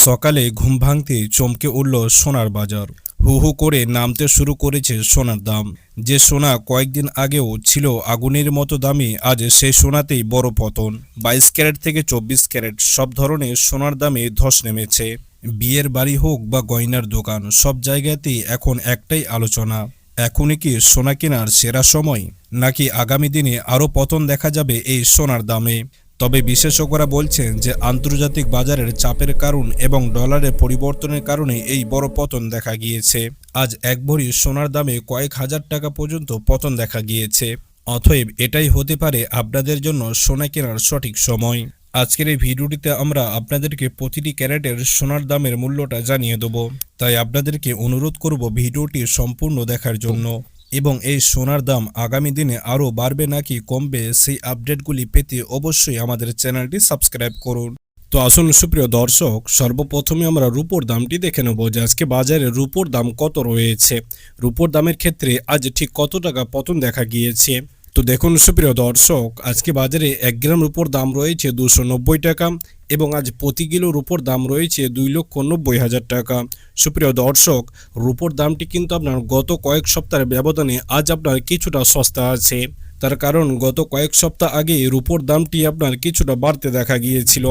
সকালে ঘুম ভাঙতেই চমকে উঠল সোনার বাজার। হু হু করে নামতে শুরু করেছে সোনার দাম। যে সোনা কয়েকদিন আগেও ছিল আগুনের মতো দামি, আজ সেই সোনাতেই বড় পতন। 22 ক্যারেট থেকে 24 ক্যারেট সব ধরনের সোনার দামে ধস নেমেছে। বিয়ের বাড়ি হোক বা গয়নার দোকান, সব জায়গাতেই এখন একটাই আলোচনা, এখনই কি সোনা কেনার সেরা সময়, নাকি আগামী দিনে আরও পতন দেখা যাবে এই সোনার দামে। তবে বিশেষজ্ঞরা বলছেন যে আন্তর্জাতিক বাজারের চাপের কারণ এবং ডলারের পরিবর্তনের কারণে এই বড় পতন দেখা গিয়েছে। আজ এক ভরি সোনার দামে কয়েক হাজার টাকা পর্যন্ত পতন দেখা গিয়েছে। অতএব এটাই হতে পারে আপনাদের জন্য সোনা কেনার সঠিক সময়। আজকের এই ভিডিওটিতে আমরা আপনাদেরকে প্রতিটি ক্যারেটের সোনার দামের মূল্যটা জানিয়ে দেব, তাই আপনাদেরকে অনুরোধ করব ভিডিওটি সম্পূর্ণ দেখার জন্য। এবং এই সোনার দাম আগামী দিনে আরও বাড়বে নাকি কমবে সেই আপডেটগুলি পেতে অবশ্যই আমাদের চ্যানেলটি সাবস্ক্রাইব করুন। তো আসুন সুপ্রিয় দর্শক, সর্বপ্রথমে আমরা রূপোর দামটি দেখে নেব যে আজকে বাজারে রূপোর দাম কত রয়েছে। রূপোর দামের ক্ষেত্রে আজ ঠিক কত টাকা পতন দেখা গিয়েছে। তো দেখুন সুপ্রিয় দর্শক, আজকে বাজারে 1 গ্রাম রূপোর দাম রয়েছে 290 টাকা এবং আজ প্রতি কিলো রূপোর দাম রয়েছে 2,90,000 টাকা। সুপ্রিয় দর্শক, রূপোর দামটি কিন্তু আপনার গত কয়েক সপ্তাহের ব্যবধানে আজ আপনার কিছুটা সস্তা আছে। তার কারণ গত কয়েক সপ্তাহ আগে রূপোর দামটি আপনার কিছুটা বাড়তে দেখা গিয়েছিল,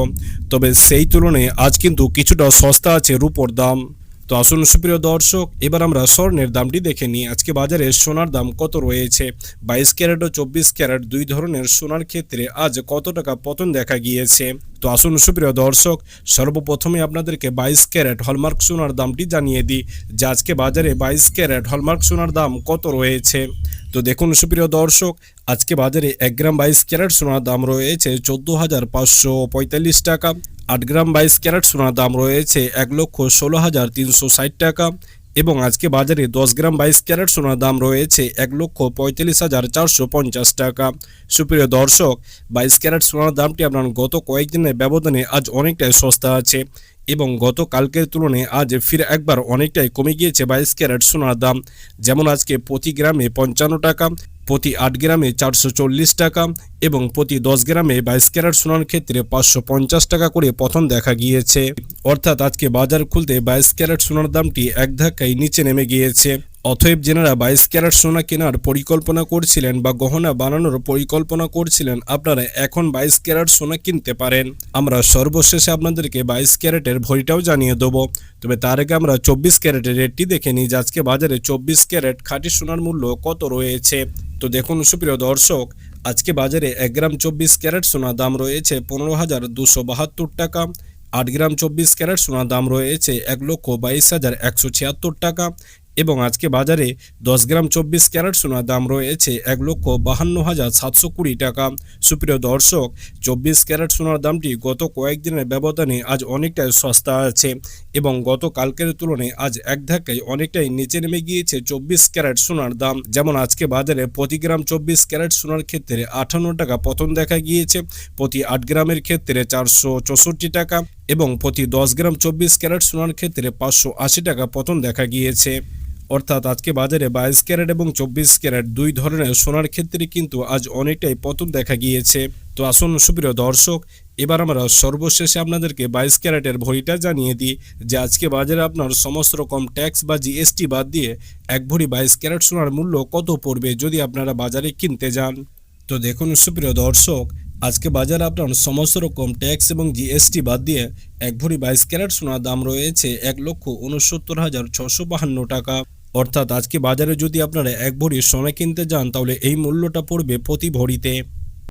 তবে সেই তুলনায় আজ কিন্তু কিছুটা সস্তা আছে রূপোর দাম। তো আসুন সুপ্রিয় দর্শক, এবার আমরা স্বর্ণের দামটি দেখে নিই। আজকে বাজারে সোনার দাম কত রয়েছে। 22 ক্যারেট ও 24 ক্যারেট দুই ধরনের সোনার ক্ষেত্রে আজ কত টাকা পতন দেখা গিয়েছে। তো আসুন সুপ্রিয় দর্শক, সর্বপ্রথমে আপনাদেরকে 22 ক্যারেট হলমার্ক সোনার দামটি জানিয়ে দিই যে আজকে বাজারে 22 ক্যারেট হলমার্ক সোনার দাম কত রয়েছে। তো দেখুন সুপ্রিয় দর্শক, আজকে বাজারে 1 গ্রাম 22 ক্যারেট সোনার দাম রয়েছে 14,545 টাকা। 8 গ্রাম 22 ক্যারেট সোনার দাম রয়েছে 1,16,360 টাকা এবং আজকে বাজারে 10 গ্রাম 22 ক্যারেট সোনার দাম রয়েছে 1,45,450 টাকা। সুপ্রিয় দর্শক, 22 ক্যারেট সোনার দামটি আপনার গত কয়েকদিনের ব্যবধানে আজ অনেকটাই সস্তা আছে এবং গত কালকের তুলনায় আজ ফিরে একবার অনেকটাই কমে গিয়েছে 22 ক্যারেট সোনার দাম। যেমন আজকে প্রতি গ্রামে 55 টাকা, প্রতি 8 গ্রামে 440 টাকা এবং প্রতি 10 গ্রামে 22 ক্যারেট সোনার ক্ষেত্রে 550 টাকা করে পতন দেখা গিয়েছে। অর্থাৎ আজকে বাজার খুলতে 22 ক্যারেট সোনার দামটি এক ধাক্কায় নিচে নেমে গিয়েছে। অতএব যেনারা 22 ক্যারেট সোনা কেনার পরিকল্পনা করছিলেন বা গহনা বানানোর পরিকল্পনা করছিলেন, আপনারা এখন 22 ক্যারেট সোনা কিনতে পারেন। আমরা সর্বশেষে আপনাদেরকে 22 ক্যারেটের ভরিটাও জানিয়ে দেবো, তবে তার আগে আমরা 24 ক্যারেটের রেটটি দেখে নিই যে আজকে বাজারে 24 ক্যারেট খাঁটি সোনার মূল্য কত রয়েছে। তো দেখুন সুপ্রিয় দর্শক, আজকে বাজারে 1 গ্রাম 24 ক্যারেট সোনার দাম রয়েছে 15,272 টাকা। 8 গ্রাম 24 ক্যারেট সোনার দাম রয়েছে 1,22,176 টাকা এবং আজকে বাজারে 10 গ্রাম 24 ক্যারেট সোনার দাম রয়েছে 1,52,720 টাকা। সুপ্রিয় দর্শক, 24 ক্যারেট সোনার দামটি গত কয়েকদিনের ব্যবধানে আজ অনেকটাই সস্তা আছে এবং গত কালকের তুলনায় আজ এক ধাক্কায় অনেকটাই নিচে নেমে গিয়েছে 24 ক্যারেট সোনার দাম। যেমন আজকে বাজারে প্রতি গ্রাম 24 ক্যারেট সোনার ক্ষেত্রে 58 টাকা পতন দেখা গিয়েছে, প্রতি 8 গ্রামের ক্ষেত্রে 464 টাকা এবং প্রতি 10 গ্রাম 24 ক্যারেট সোনার ক্ষেত্রে 580 টাকা পতন দেখা গিয়েছে। অর্থাৎ আজকে বাজারে 22 ক্যারেট এবং 24 ক্যারেট দুই ধরনের সোনার ক্ষেত্রে কিন্তু আজ অনেকটাই পতন দেখা গিয়েছে। তো আসুন সুপ্রিয় দর্শক, এবার আমরা সর্বশেষে আপনাদেরকে 22 ক্যারেটের ভরিটা জানিয়ে দিই যে আজকে বাজারে আপনার সমস্ত রকম ট্যাক্স বা জিএসটি বাদ দিয়ে এক ভরি 22 ক্যারেট সোনার মূল্য কত পড়বে যদি আপনারা বাজারে কিনতে যান। তো দেখুন সুপ্রিয় দর্শক, আজকে বাজারে আপনার সমস্ত রকম ট্যাক্স এবং জিএসটি বাদ দিয়ে এক ভরি 22 ক্যারেট সোনার দাম রয়েছে 1,69,652 টাকা। অর্থাৎ আজকে বাজারে যদি আপনারা এক ভরি সোনা কিনতে যান তাহলে এই মূল্যটা পড়বে প্রতি ভরিতে